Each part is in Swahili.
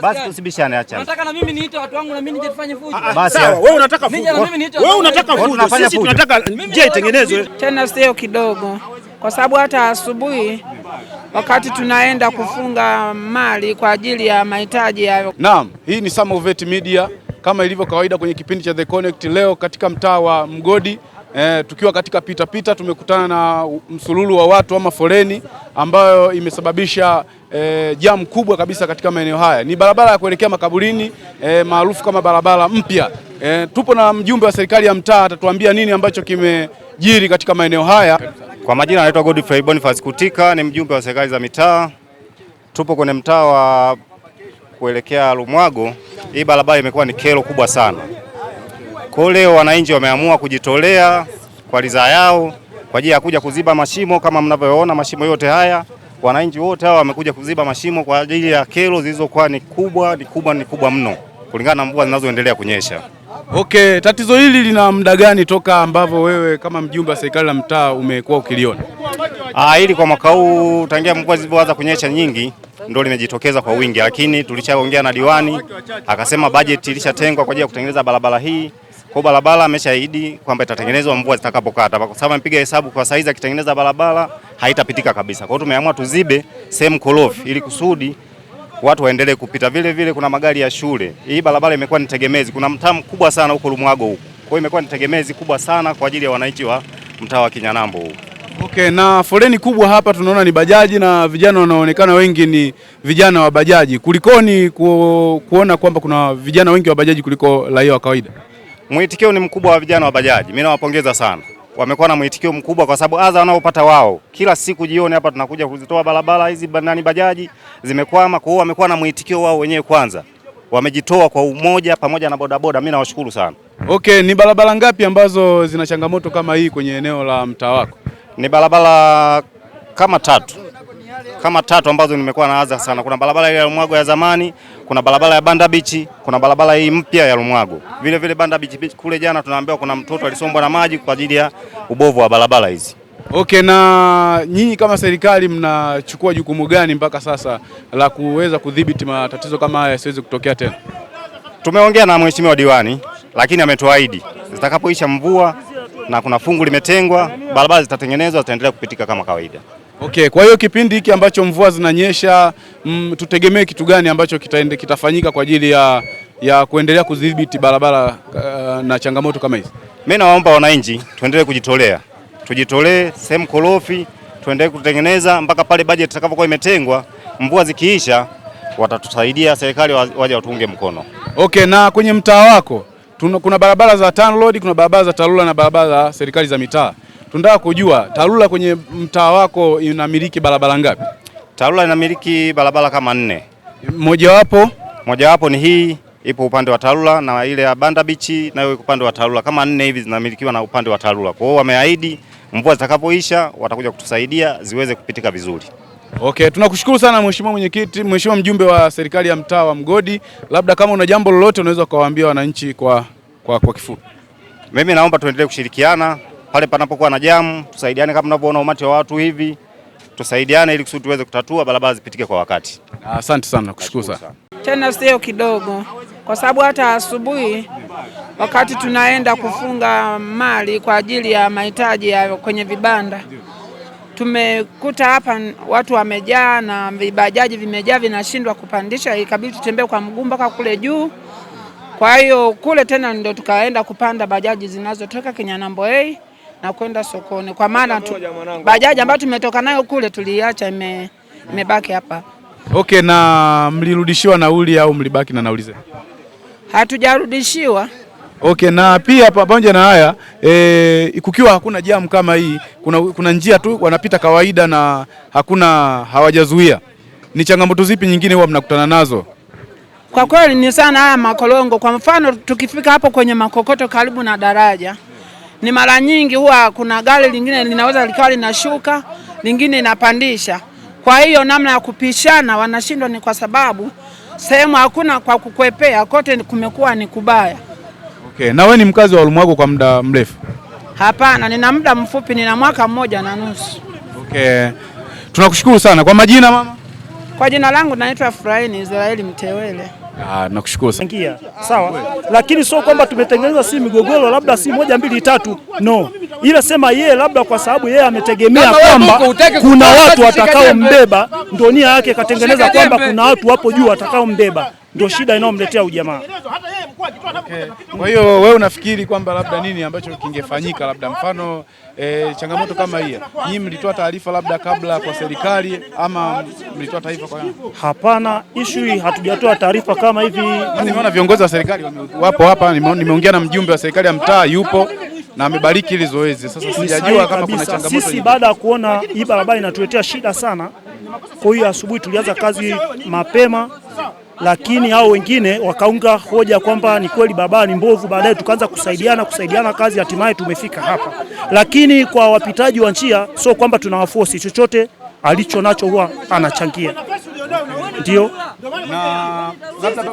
Basi tusibishane, acha. Unataka na mimi niite watu wangu na mimi nije tufanye fujo? Basi wewe unataka fujo. Wewe unataka fujo. Sisi tunataka njia itengenezwe. Tena sio kidogo. Kwa sababu hata asubuhi wakati tunaenda kufunga mali kwa ajili ya mahitaji ya. Naam, hii ni Samovet Media kama ilivyo kawaida kwenye kipindi cha The Connect. Leo katika mtaa wa Mgodi tukiwa katika pita tumekutana na msululu wa watu ama foleni ambayo imesababisha jam kubwa kabisa katika maeneo haya. Ni barabara ya kuelekea makaburini maarufu kama barabara mpya. Tupo na mjumbe wa serikali ya mtaa, atatuambia nini ambacho kimejiri katika maeneo haya. Kwa majina anaitwa Godfrey Boniface Kutika, ni mjumbe wa serikali za mitaa. Tupo kwenye mtaa wa kuelekea Lumwago. Hii barabara imekuwa ni kero kubwa sana. Kwa leo wananchi wameamua kujitolea kwa ridhaa yao kwa ajili ya kuja kuziba mashimo kama mnavyoona mashimo yote haya. Wananchi wote hawa wamekuja kuziba mashimo kwa ajili ya kero zilizokuwa ni kubwa mno kulingana na mvua zinazoendelea kunyesha. Okay, tatizo hili lina muda gani toka ambavyo wewe kama mjumbe wa serikali ya mtaa umekuwa ukiliona? Hili kwa mwaka huu tangia mvua zilipoanza kunyesha nyingi ndio limejitokeza kwa wingi, lakini tulishaongea na diwani akasema bajeti ilishatengwa kwa ajili ya kutengeneza barabara hii. Kwa barabara ameshaahidi kwamba itatengenezwa mvua zitakapokata. Kwa sababu amepiga hesabu kwa saizi akitengeneza barabara haitapitika kabisa. Kwa hiyo tumeamua tuzibe sehemu korofi ili kusudi watu waendelee kupita. Vile vile kuna magari ya shule. Hii barabara imekuwa ni tegemezi. Kuna mtaa mkubwa sana huko Lumwago huko. Kwa hiyo imekuwa ni tegemezi kubwa sana kwa ajili ya wananchi wa mtaa wa Kinyanambo huko. Okay, na foleni kubwa hapa tunaona ni bajaji na vijana wanaonekana wengi ni vijana wa bajaji. Kulikoni kuona kwamba kuna vijana wengi wa bajaji kuliko raia wa kawaida? Mwitikio ni mkubwa wa vijana wa bajaji. Mimi nawapongeza sana. Wamekuwa na mwitikio mkubwa kwa sababu adha wanaopata wao. Kila siku jioni hapa tunakuja kuzitoa barabara hizi bajaji zimekwama, kwa hiyo wamekuwa na mwitikio wao wenyewe kwanza. Wamejitoa kwa umoja pamoja na bodaboda. Mimi nawashukuru sana. Okay, ni barabara ngapi ambazo zina changamoto kama hii kwenye eneo la mtaa wako? Ni barabara kama tatu ambazo nimekuwa na adha sana. Kuna barabara ile ya Lumwago ya zamani, kuna barabara ya Banda Beach, kuna barabara hii mpya ya Lumwago. Vile vile Banda Beach kule jana tunaambiwa kuna mtoto alisombwa na maji kwa ajili ya ubovu wa barabara hizi. Okay, na nyinyi kama serikali mnachukua jukumu gani mpaka sasa la kuweza kudhibiti matatizo kama haya yasiweze kutokea tena? Tumeongea na mheshimiwa diwani lakini ametuahidi zitakapoisha mvua na kuna fungu limetengwa, barabara zitatengenezwa, zitaendelea kupitika kama kawaida. Okay, kwa hiyo kipindi hiki ambacho mvua zinanyesha tutegemee kitu gani ambacho kitafanyika kwa ajili ya kuendelea kudhibiti barabara na changamoto kama hizi? Mimi nawaomba wananchi tuendelee kujitolea. Tujitolee sehemu korofi, tuendelee kutengeneza mpaka pale bajeti itakapokuwa imetengwa, mvua zikiisha watatusaidia serikali waje watuunge mkono. Okay, na kwenye mtaa wako kuna barabara za TANROADS, kuna barabara za TARURA na barabara za serikali za mitaa. Tunataka kujua TARURA kwenye mtaa wako inamiliki barabara ngapi? TARURA inamiliki barabara kama 4. Mojawapo ni hii ipo upande wa TARURA na ile ya Banda Beach nayo iko upande wa TARURA. Kama 4 hivi zinamilikiwa na upande wa TARURA. Kwa hiyo wameahidi mvua zitakapoisha watakuja kutusaidia ziweze kupitika vizuri. Okay, tunakushukuru sana mheshimiwa mwenyekiti, mheshimiwa mjumbe wa serikali ya mtaa wa Mgodi. Labda kama una jambo lolote unaweza kuwaambia wananchi kwa kifupi. Mimi naomba tuendelee kushirikiana pale panapokuwa na jamu, tusaidiane kama mnavyoona umati wa watu hivi. Tusaidiane ili kusudi tuweze kutatua barabara zipitike kwa wakati. Asante sana, nakushukuru sana. Tena sio kidogo. Kwa sababu hata asubuhi wakati tunaenda kufunga mali kwa ajili ya mahitaji ya kwenye vibanda tumekuta hapa watu wamejaa na vibajaji vimejaa vinashindwa kupandisha, ikabidi tutembee kwa mguu mpaka kule juu. Kwa hiyo kule tena ndio tukaenda kupanda bajaji zinazotoka Kinyanambo A na kwenda sokoni. Kwa maana bajaji ambayo tumetoka nayo kule tuliacha imebaki hapa. Okay, na mlirudishiwa nauli au mlibaki na nauli zenu? Hatujarudishiwa. Okay, na pia pamoja na haya kukiwa hakuna jamu kama hii, kuna njia tu wanapita kawaida na hawajazuia. Ni changamoto zipi nyingine huwa mnakutana nazo? Kwa kweli ni sana haya makolongo. Kwa mfano tukifika hapo kwenye makokoto karibu na daraja, ni mara nyingi huwa kuna gari lingine linaweza likawa linashuka, lingine inapandisha. Kwa hiyo namna ya kupishana wanashindwa, ni kwa sababu sehemu hakuna kwa kukwepea, kote kumekuwa ni kubaya. Okay, na wewe ni mkazi wa Lumwago kwa muda mrefu? Hapana, nina muda mfupi, nina mwaka 1.5. Okay. Tunakushukuru sana. Kwa majina mama? Kwa jina langu naitwa Furaini Israeli Mtewele. Nakushukuru sana. Sawa, lakini sio kwamba tumetengeneza si migogoro labda si 1 2 3, no. Ila sema yeye labda kwa sababu yeye ametegemea kwamba kuna watu watakao mbeba, ndio nia yake katengeneza kwamba kuna watu wapo juu watakao mbeba, ndio shida inayomletea ujamaa. Kwa hiyo wewe unafikiri kwamba labda nini ambacho kingefanyika, labda mfano changamoto kama hii, nyinyi mlitoa taarifa labda kabla kwa serikali ama mlitoa taarifa kwa nani? Hapana, issue hatujatoa taarifa kama hivi. Nimeona viongozi wa serikali wapo hapa, nimeongea na mjumbe wa serikali ya mtaa yupo na amebariki hili zoezi. Sasa sijajua kama kuna changamoto. Sisi baada ya kuona hii barabara inatuletea shida sana, kwa hiyo asubuhi tulianza kazi mapema, lakini hao wengine wakaunga hoja kwamba ni kweli barabara ni mbovu. Baadaye tukaanza kusaidiana kazi, hatimaye tumefika hapa. Lakini kwa wapitaji wa njia sio kwamba tunawaforce, chochote alicho nacho huwa anachangia. Ndio.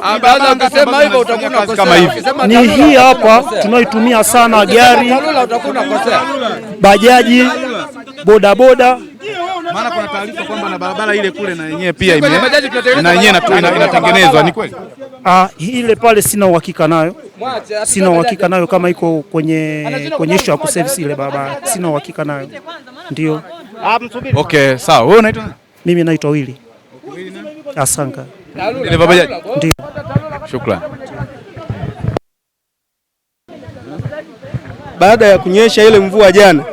Na baada ukisema hivyo utakuwa kama hivi. Ni hii hapa tunaitumia sana gari, bajaji, bodaboda. Maana kuna taarifa kwamba na barabara ile kule na yenyewe pia inatengenezwa, ni kweli? Ile pale sina uhakika nayo, kama iko kwenye issue ya kuservice ile barabara, sina uhakika nayo. Ndio. Okay, sawa. Wewe unaitwa nani? Mimi naitwa Willy Asanga. Dereva bajaji? Ndio. Shukrani. Baada ya kunyesha ile mvua jana,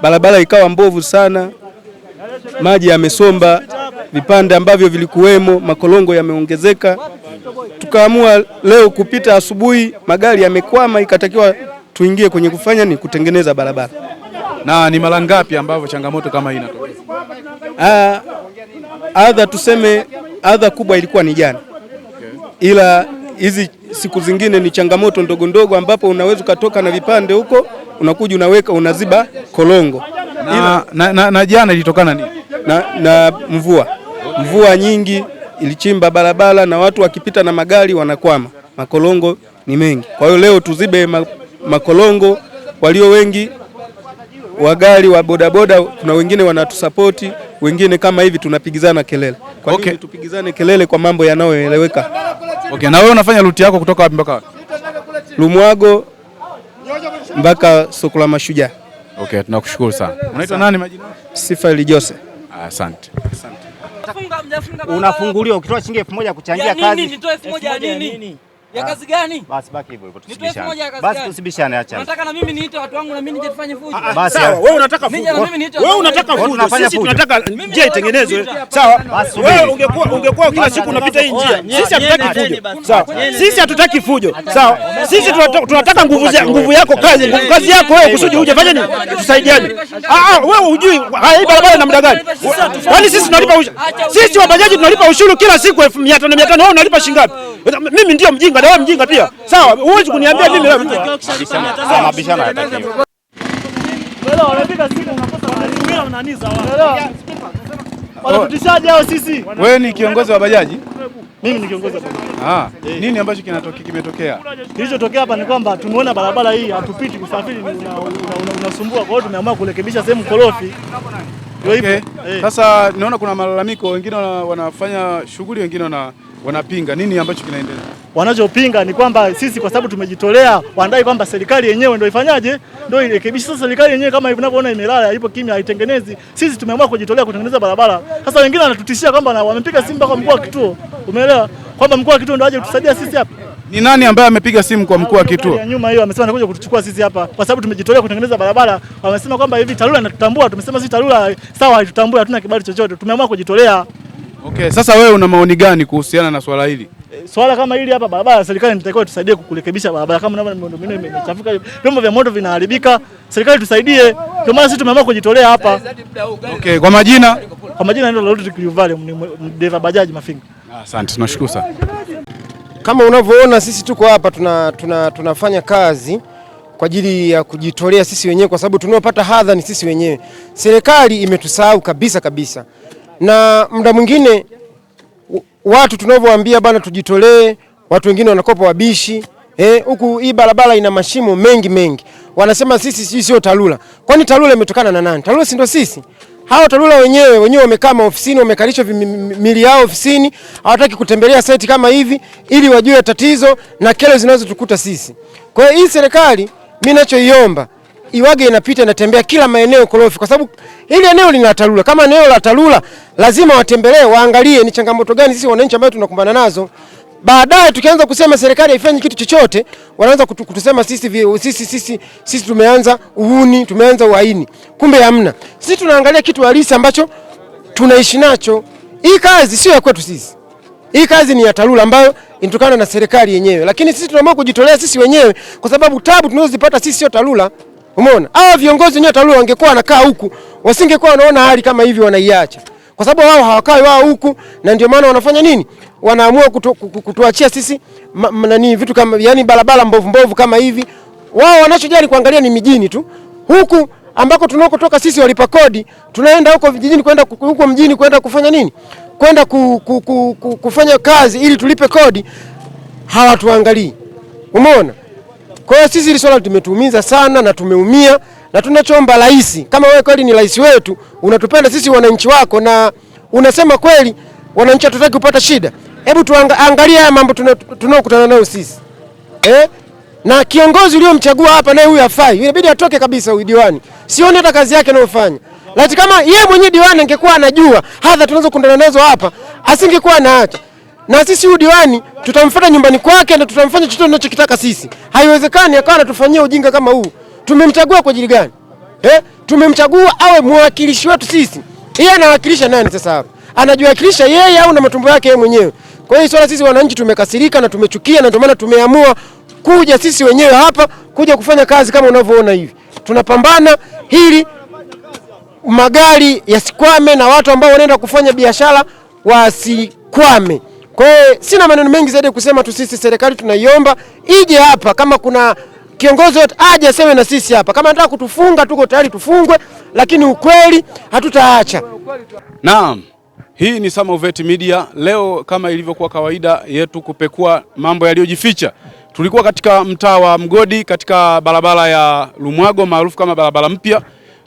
barabara ikawa mbovu sana, maji yamesomba, vipande ambavyo vilikuwemo, makolongo yameongezeka. Tukaamua leo kupita asubuhi, magari yamekwama, ikatakiwa tuingie kwenye kufanya ni kutengeneza barabara. Na ni mara ngapi ambavyo changamoto kama hii inatokea? Adha kubwa ilikuwa ni jana. Ila hizi siku zingine ni changamoto ndogo ndogo ambapo unaweza ukatoka na vipande huko, unakuja unaweka unaziba kolongo. Na jana ilitokana nini? Na mvua nyingi ilichimba barabara na watu wakipita na magari wanakwama. Makolongo ni mengi. Kwa hiyo leo tuzibe makolongo, walio wengi wa gari wa bodaboda, kuna wengine wanatusapoti, wengine kama hivi tunapigizana kelele. Kwa hiyo tupigizane kelele kwa mambo yanayoeleweka. Okay, na wewe unafanya ruti yako kutoka wapi mpaka wapi? Lumwago mpaka soko la Mashujaa. Okay, tunakushukuru sana. Unaitwa nani majina? Sifaili Jose. Asante. Unafunguliwa ukitoa shilingi 1000 kuchangia kazi. Nitoe 1000 ya nini? Ya kazi gani? Basi baki hivyo tusibishane. Basi tusibishane, acha. Unataka na mimi niite watu wangu na mimi nije tufanye fujo. Basi wewe unataka fujo. Sisi tunataka njia itengenezwe. Sawa? Wewe ungekuwa kila siku unapita hii njia. Sisi hatutaki fujo. Sawa? Sisi hatutaki fujo. Sawa? Sisi tunataka nguvu yako kazi yako wewe kusudi uje fanye nini? Tusaidiane. Wewe hujui hii barabara ina muda gani? Yaani sisi tunalipa ushuru. Sisi wabajaji tunalipa ushuru kila siku 1500. Wewe unalipa shilingi ngapi? Mimi ndio mjinga na wewe mjinga pia. Sawa, huwezi kuniambia mimi wewe. Mabishano hayatakiwi. Wewe unapiga simu unakosa wanatumia unaniza wao. Wanatutishaje hao sisi? Wewe ni kiongozi wa bajaji? Mimi ni kiongozi wa bajaji. Nini ambacho kimetokea? Kilichotokea hapa ni kwamba tumeona barabara hii hatupiti, kusafiri unasumbua, kwa hiyo tumeamua kurekebisha sehemu korofi. Okay. Sasa naona kuna malalamiko, wengine wanafanya shughuli, wengine wanapinga. Nini ambacho kinaendelea? Wanachopinga ni kwamba sisi kwa sababu tumejitolea, wanadai kwamba serikali yenyewe ndio ifanyaje, ndio irekebishe. Sasa serikali yenyewe kama unavyoona imelala, ipo kimya, haitengenezi. Sisi tumeamua kujitolea kutengeneza barabara. Sasa wengine wanatutishia kwamba wamepiga simu kwa mkuu wa kituo. Umeelewa? Kwamba mkuu wa kituo ndio aje kutusaidia sisi hapa. Ni nani ambaye amepiga simu kwa mkuu wa kituo? Ya nyuma hiyo amesema anakuja kutuchukua sisi hapa kwa sababu tumejitolea kutengeneza barabara. Wamesema kwamba hivi TARURA inatutambua. Tumesema sisi TARURA sawa, haitutambui, hatuna kibali chochote. Tumeamua kujitolea. Okay, sasa wewe una maoni gani kuhusiana na swala hili? Swala kama hili hapa, barabara, serikali inatakiwa tusaidie kurekebisha barabara. Kama unaona miundombinu imechafuka, vyombo vya moto vinaharibika, serikali tusaidie. Kwa maana sisi tumeamua kujitolea hapa. Okay, kwa majina? Kwa majina ndio Lord Cliuvale, dereva bajaji Mafinga. Asante, tunashukuru sana. Kama unavyoona sisi tuko hapa tunafanya kazi kwa ajili ya kujitolea sisi wenyewe, kwa sababu tunaopata hadha ni sisi wenyewe. Serikali imetusahau kabisa. Na muda mwingine watu tunavyowaambia bana tujitolee, watu wengine wanakopa wabishi. Huku hii barabara ina mashimo mengi. Wanasema sisi sio TARURA. Kwani TARURA imetokana na nani? TARURA si ndio sisi? hao TARURA wenyewe wamekaa maofisini, wamekalisha mili yao ofisini, hawataki kutembelea site kama hivi ili wajue tatizo na kero zinazotukuta sisi. Kwa hiyo hii serikali mimi ninachoiomba iwage inapita inatembea kila maeneo korofi, kwa sababu hili eneo lina TARURA. Kama eneo la TARURA lazima watembelee, waangalie ni changamoto gani sisi wananchi ambao tunakumbana nazo. Baadaye tukianza kusema serikali haifanyi kitu chochote, wanaanza kutusema sisi tumeanza uhuni, tumeanza uhaini. Kumbe hamna. Sisi tunaangalia kitu halisi ambacho tunaishi nacho. Hii kazi sio ya kwetu sisi. Hii kazi ni ya TARURA ambayo inatokana na serikali yenyewe. Lakini sisi tunaamua kujitolea sisi wenyewe kwa sababu tabu tunazozipata sisi sio TARURA. Umeona? Hao viongozi wenyewe TARURA wangekuwa wanakaa huku, wasingekuwa wanaona hali kama hivi wanaiacha. Kwa sababu wao hawakai wao huku, na ndio maana wanafanya nini? Wanaamua kutuachia sisi vitu kama yani barabara mbovu kama hivi. Wao wanachojali kuangalia ni mijini tu. Huku ambako tunakotoka sisi walipa kodi, tunaenda huko vijijini kwenda huko mjini kwenda kufanya nini? Kwenda kufanya kazi ili tulipe kodi, hawatuangalii. Umeona? Kwa hiyo sisi hili swala tumetuumiza sana na tumeumia, na tunachoomba rais, kama wewe kweli ni rais wetu, unatupenda sisi wananchi wako na unasema kweli wananchi hatutaki kupata shida, hebu tuangalie haya mambo tunaokutana nayo sisi. Na kiongozi uliyomchagua hapa naye huyu hafai. Inabidi atoke kabisa huyu diwani. Sioni hata kazi yake anayofanya. Lakini kama yeye mwenyewe diwani angekuwa anajua hadha tunazokutana nazo hapa, asingekuwa anaacha. Na sisi huyu diwani tutamfuata nyumbani kwake na tutamfanya chochote tunachokitaka sisi. Haiwezekani akawa anatufanyia ujinga kama huu. Tumemchagua kwa ajili gani? Tumemchagua awe mwakilishi wetu sisi. Yeye anawakilisha nani sasa hapa? Anajiwakilisha yeye au na matumbo yake yeye mwenyewe? Kwa hiyo swala sisi wananchi tumekasirika na tumechukia, na ndio maana tumeamua kuja sisi wenyewe hapa kuja kufanya kazi kama unavyoona hivi. Tunapambana hili magari yasikwame na watu ambao wanaenda kufanya biashara wasikwame. Kwa hiyo sina maneno mengi zaidi kusema tu, sisi serikali tunaiomba ije hapa, kama kuna kiongozi wote aje aseme na sisi hapa. Kama anataka kutufunga tuko tayari tufungwe, lakini ukweli hatutaacha. Naam. Hii ni Samovet Media. Leo kama ilivyokuwa kawaida yetu kupekua mambo yaliyojificha. Tulikuwa katika mtaa wa Mgodi katika barabara ya Lumwago maarufu kama barabara mpya,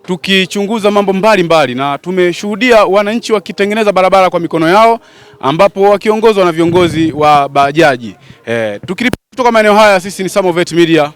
tukichunguza mambo mbalimbali na tumeshuhudia wananchi wakitengeneza barabara kwa mikono yao, ambapo wakiongozwa na viongozi wa bajaji. Tukiripoti kutoka maeneo haya, sisi ni Samovet Media.